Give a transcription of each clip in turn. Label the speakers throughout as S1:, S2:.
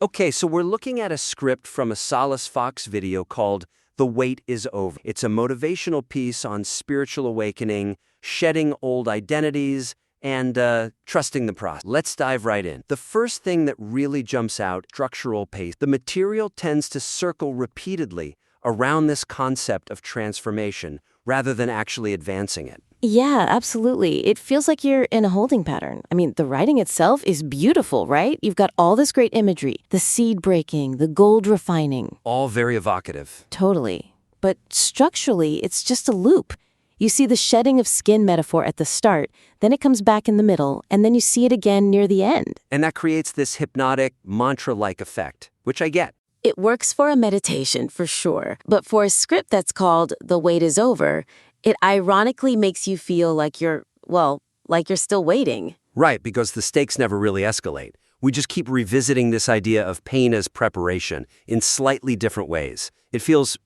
S1: Okay, so we're looking at a script from a Solace Fox video called The Wait is Over. It's a motivational piece on spiritual awakening, shedding old identities, and trusting the process. Let's dive right in. The first thing that really jumps out, structural pace. The material tends to circle repeatedly around this concept of transformation rather than actually advancing it.
S2: Yeah, absolutely. It feels like you're in a holding pattern. I mean, the writing itself is beautiful, right? You've got all this great imagery, the seed breaking, the gold refining.
S1: All very evocative.
S2: Totally. But structurally, it's just a loop. You see the shedding of skin metaphor at the start, then it comes back in the middle, and then you see it again near the end.
S1: And that creates this hypnotic, mantra-like effect, which I get.
S2: It works for a meditation, for sure. But for a script that's called The Wait is Over, it ironically makes you feel like like you're still waiting.
S1: Right, because the stakes never really escalate. We just keep revisiting this idea of pain as preparation in slightly different ways. It feels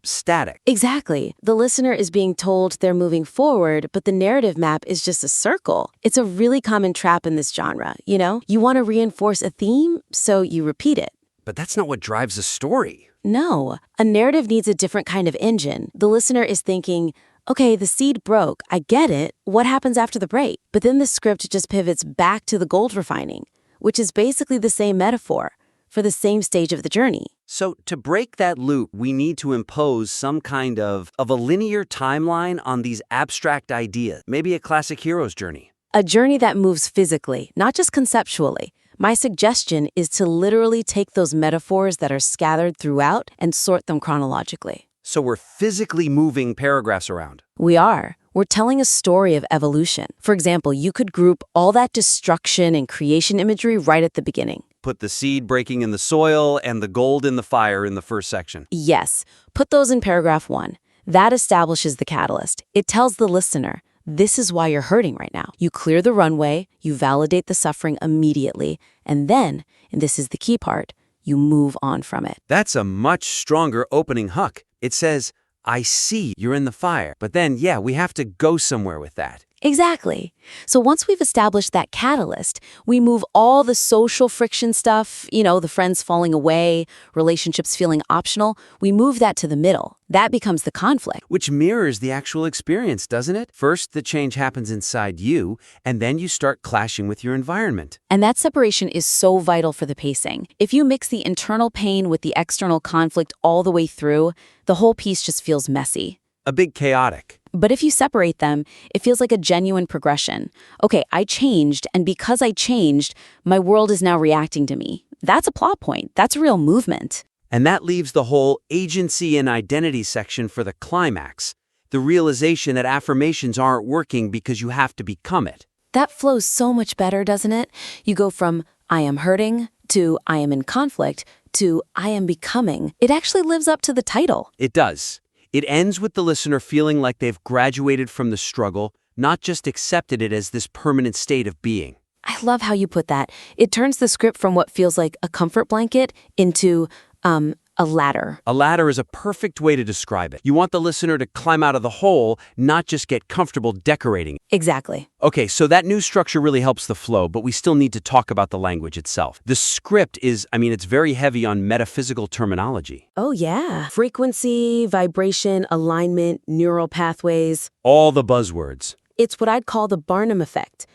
S1: static.
S2: Exactly. The listener is being told they're moving forward, but the narrative map is just a circle. It's a really common trap in this genre, you know? You want to reinforce a theme, so you repeat it.
S1: But that's not what drives a story.
S2: No, a narrative needs a different kind of engine. The listener is thinking, okay, the seed broke, I get it, what happens after the break? But then the script just pivots back to the gold refining, which is basically the same metaphor for the same stage of the journey.
S1: So to break that loop, we need to impose some kind of a linear timeline on these abstract ideas, maybe a classic hero's journey.
S2: A journey that moves physically, not just conceptually. My suggestion is to literally take those metaphors that are scattered throughout and sort them chronologically.
S1: So we're physically moving paragraphs around.
S2: We are. We're telling a story of evolution. For example, you could group all that destruction and creation imagery right at the beginning.
S1: Put the seed breaking in the soil and the gold in the fire in the first section.
S2: Yes, put those in paragraph 1. That establishes the catalyst. It tells the listener, this is why you're hurting right now. You clear the runway, you validate the suffering immediately, and then, and this is the key part, you move on from it.
S1: That's a much stronger opening hook. It says, I see you're in the fire. But then, we have to go somewhere with that.
S2: Exactly. So once we've established that catalyst, we move all the social friction stuff, the friends falling away, relationships feeling optional, we move that to the middle. That becomes the conflict.
S1: Which mirrors the actual experience, doesn't it? First, the change happens inside you, and then you start clashing with your environment.
S2: And that separation is so vital for the pacing. If you mix the internal pain with the external conflict all the way through, the whole piece just feels messy.
S1: A bit chaotic.
S2: But if you separate them, it feels like a genuine progression. Okay, I changed, and because I changed, my world is now reacting to me. That's a plot point. That's real movement.
S1: And that leaves the whole agency and identity section for the climax. The realization that affirmations aren't working because you have to become it.
S2: That flows so much better, doesn't it? You go from, I am hurting, to I am in conflict, to I am becoming. It actually lives up to the title.
S1: It does. It ends with the listener feeling like they've graduated from the struggle, not just accepted it as this permanent state of being.
S2: I love how you put that. It turns the script from what feels like a comfort blanket into a ladder.
S1: A ladder is a perfect way to describe it. You want the listener to climb out of the hole, not just get comfortable decorating.
S2: Exactly.
S1: Okay, so that new structure really helps the flow, but we still need to talk about the language itself. The script is, it's very heavy on metaphysical terminology.
S2: Oh, yeah. Frequency, vibration, alignment, neural pathways.
S1: All the buzzwords.
S2: It's what I'd call the Barnum effect.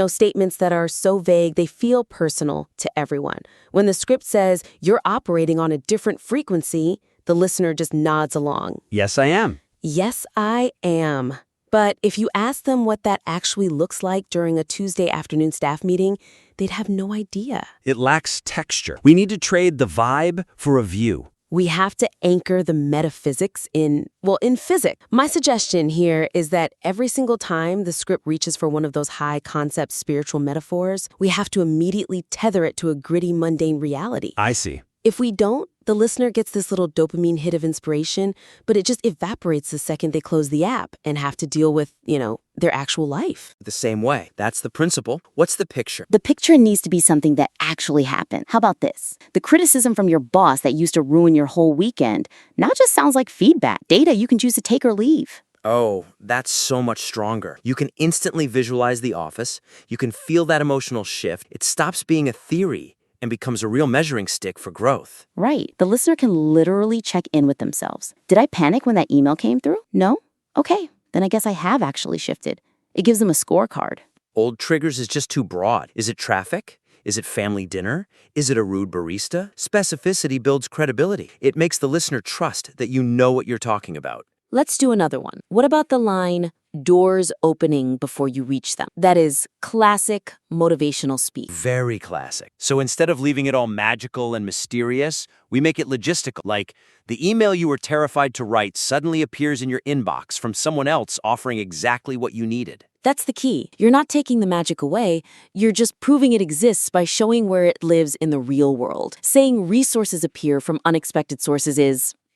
S2: Statements that are so vague, they feel personal to everyone. When the script says you're operating on a different frequency, the listener just nods along.
S1: Yes, I am.
S2: Yes, I am. But if you ask them what that actually looks like during a Tuesday afternoon staff meeting, they'd have no idea.
S1: It lacks texture. We need to trade the vibe for a view.
S2: We have to anchor the metaphysics in physics. My suggestion here is that every single time the script reaches for one of those high-concept spiritual metaphors, we have to immediately tether it to a gritty, mundane reality.
S1: I see.
S2: If we don't, the listener gets this little dopamine hit of inspiration, but it just evaporates the second they close the app and have to deal with, their actual life.
S3: The same way. That's the principle. What's the picture?
S4: The picture needs to be something that actually happened. How about this? The criticism from your boss that used to ruin your whole weekend now just sounds like feedback, data you can choose to take or leave.
S3: Oh, that's so much stronger. You can instantly visualize the office. You can feel that emotional shift. It stops being a theory and becomes a real measuring stick for growth.
S4: Right. The listener can literally check in with themselves. Did I panic when that email came through? No? Okay. Then I guess I have actually shifted. It gives them a scorecard.
S3: Old triggers is just too broad. Is it traffic? Is it family dinner? Is it a rude barista? Specificity builds credibility. It makes the listener trust that you know what you're talking about.
S2: Let's do another one. What about the line, doors opening before you reach them? That is classic motivational speak.
S1: Very classic. So instead of leaving it all magical and mysterious, we make it logistical. Like, the email you were terrified to write suddenly appears in your inbox from someone else offering exactly what you needed.
S2: That's the key. You're not taking the magic away, you're just proving it exists by showing where it lives in the real world. Saying resources appear from unexpected sources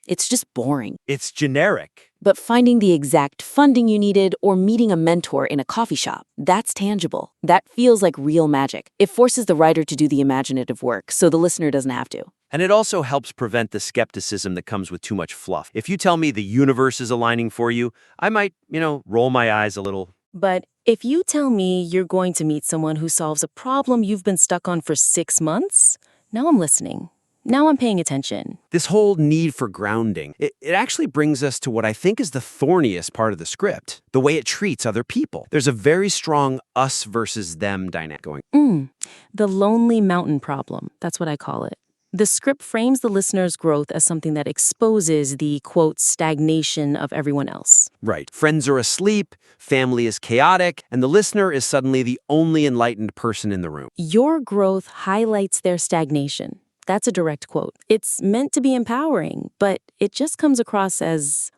S2: it's just boring.
S1: It's generic.
S2: But finding the exact funding you needed or meeting a mentor in a coffee shop, that's tangible. That feels like real magic. It forces the writer to do the imaginative work, so the listener doesn't have to.
S1: And it also helps prevent the skepticism that comes with too much fluff. If you tell me the universe is aligning for you, I might, roll my eyes a little.
S5: But if you tell me you're going to meet someone who solves a problem you've been stuck on for 6 months, now I'm listening. Now I'm paying attention.
S1: This whole need for grounding, it actually brings us to what I think is the thorniest part of the script, the way it treats other people. There's a very strong us versus them dynamic going.
S5: The lonely mountain problem, that's what I call it. The script frames the listener's growth as something that exposes the, quote, stagnation of everyone else.
S1: Right. Friends are asleep, family is chaotic, and the listener is suddenly the only enlightened person in the room.
S5: Your growth highlights their stagnation. That's a direct quote. It's meant to be empowering, but it just comes across as,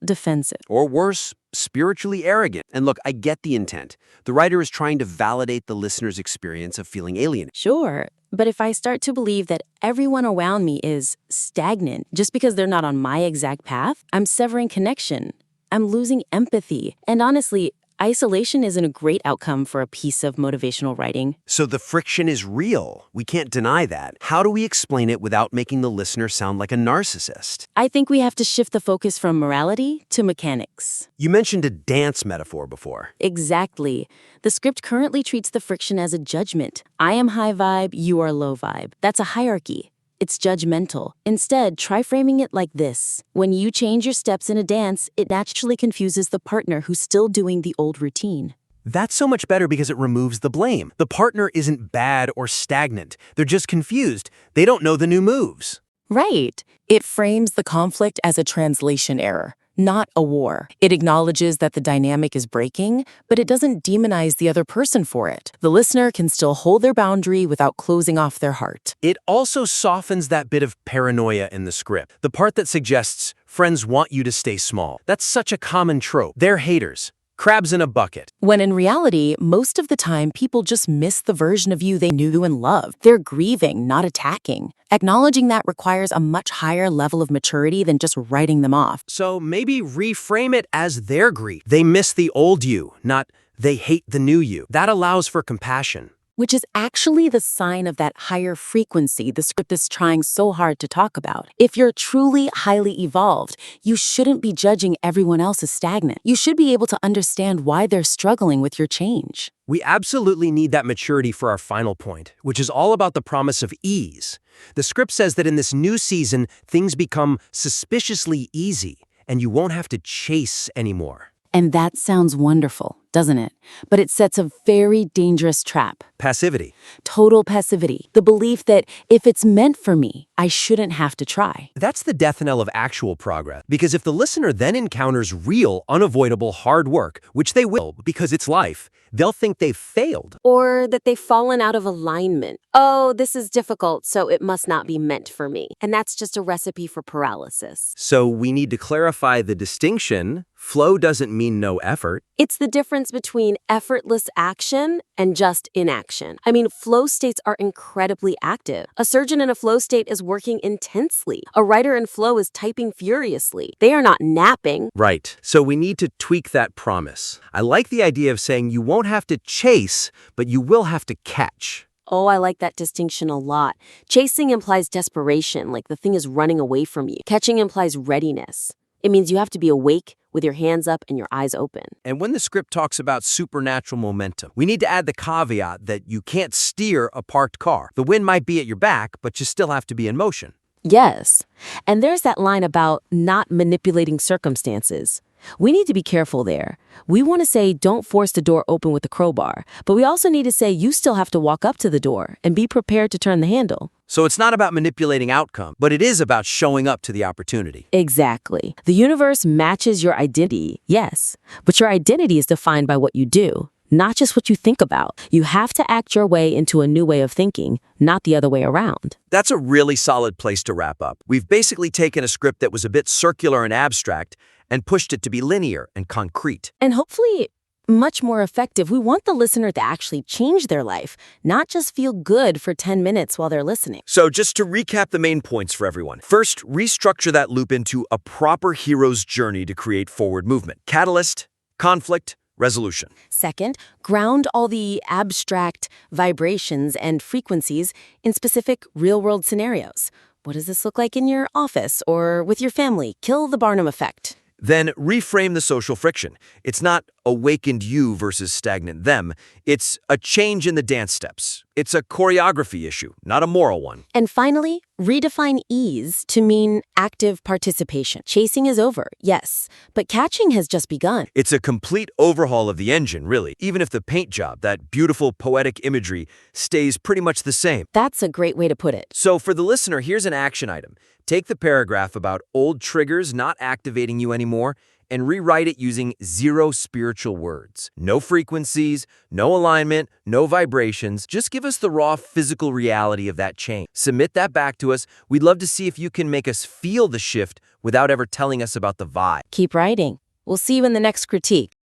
S5: defensive.
S1: Or worse, spiritually arrogant. And look, I get the intent. The writer is trying to validate the listener's experience of feeling alienated.
S5: Sure, but if I start to believe that everyone around me is stagnant just because they're not on my exact path, I'm severing connection. I'm losing empathy. And honestly, isolation isn't a great outcome for a piece of motivational writing.
S1: So the friction is real. We can't deny that. How do we explain it without making the listener sound like a narcissist?
S5: I think we have to shift the focus from morality to mechanics.
S1: You mentioned a dance metaphor before.
S5: Exactly. The script currently treats the friction as a judgment. I am high vibe, you are low vibe. That's a hierarchy. It's judgmental. Instead, try framing it like this. When you change your steps in a dance, it naturally confuses the partner who's still doing the old routine.
S1: That's so much better because it removes the blame. The partner isn't bad or stagnant. They're just confused. They don't know the new moves.
S5: Right. It frames the conflict as a translation error, not a war. It acknowledges that the dynamic is breaking, but it doesn't demonize the other person for it. The listener can still hold their boundary without closing off their heart.
S1: It also softens that bit of paranoia in the script. The part that suggests friends want you to stay small. That's such a common trope. They're haters. Crabs in a bucket.
S5: When in reality, most of the time, people just miss the version of you they knew and loved. They're grieving, not attacking. Acknowledging that requires a much higher level of maturity than just writing them off.
S1: So maybe reframe it as their grief. They miss the old you, not they hate the new you. That allows for compassion.
S5: Which is actually the sign of that higher frequency the script is trying so hard to talk about. If you're truly highly evolved, you shouldn't be judging everyone else as stagnant. You should be able to understand why they're struggling with your change.
S1: We absolutely need that maturity for our final point, which is all about the promise of ease. The script says that in this new season, things become suspiciously easy, and you won't have to chase anymore.
S2: And that sounds wonderful, doesn't it? But it sets a very dangerous trap.
S1: Passivity.
S2: Total passivity. The belief that if it's meant for me, I shouldn't have to try.
S1: That's the death knell of actual progress. Because if the listener then encounters real, unavoidable hard work, which they will because it's life, they'll think they've failed.
S2: Or that they've fallen out of alignment. Oh, this is difficult, so it must not be meant for me. And that's just a recipe for paralysis.
S1: So we need to clarify the distinction. Flow doesn't mean no effort.
S2: It's the difference between effortless action and just inaction. I mean, flow states are incredibly active. A surgeon in a flow state is working intensely. A writer in flow is typing furiously. They are not napping.
S1: Right. So we need to tweak that promise. I like the idea of saying you won't have to chase, but you will have to catch.
S2: Oh, I like that distinction a lot. Chasing implies desperation, like the thing is running away from you. Catching implies readiness. It means you have to be awake with your hands up and your eyes open.
S3: And when the script talks about supernatural momentum, we need to add the caveat that you can't steer a parked car. The wind might be at your back, but you still have to be in motion.
S2: Yes. And there's that line about not manipulating circumstances. We need to be careful there. We want to say don't force the door open with a crowbar, but we also need to say you still have to walk up to the door and be prepared to turn the handle.
S3: So it's not about manipulating outcome, but it is about showing up to the opportunity.
S2: Exactly. The universe matches your identity, yes, but your identity is defined by what you do, not just what you think about. You have to act your way into a new way of thinking, not the other way around.
S3: That's a really solid place to wrap up. We've basically taken a script that was a bit circular and abstract and pushed it to be linear and concrete.
S2: And hopefully much more effective. We want the listener to actually change their life, not just feel good for 10 minutes while they're listening.
S3: So just to recap the main points for everyone. First, restructure that loop into a proper hero's journey to create forward movement. Catalyst, conflict, resolution.
S2: Second, ground all the abstract vibrations and frequencies in specific real-world scenarios. What does this look like in your office or with your family? Kill the Barnum effect.
S3: Then reframe the social friction. It's not awakened you versus stagnant them. It's a change in the dance steps. It's a choreography issue, not a moral one.
S2: And finally, redefine ease to mean active participation. Chasing is over, yes, but catching has just begun.
S3: It's a complete overhaul of the engine, really, even if the paint job, that beautiful poetic imagery, stays pretty much the same.
S2: That's a great way to put it.
S3: So for the listener, here's an action item. Take the paragraph about old triggers not activating you anymore and rewrite it using 0 spiritual words. No frequencies, no alignment, no vibrations. Just give us the raw physical reality of that change. Submit that back to us. We'd love to see if you can make us feel the shift without ever telling us about the vibe.
S2: Keep writing. We'll see you in the next critique.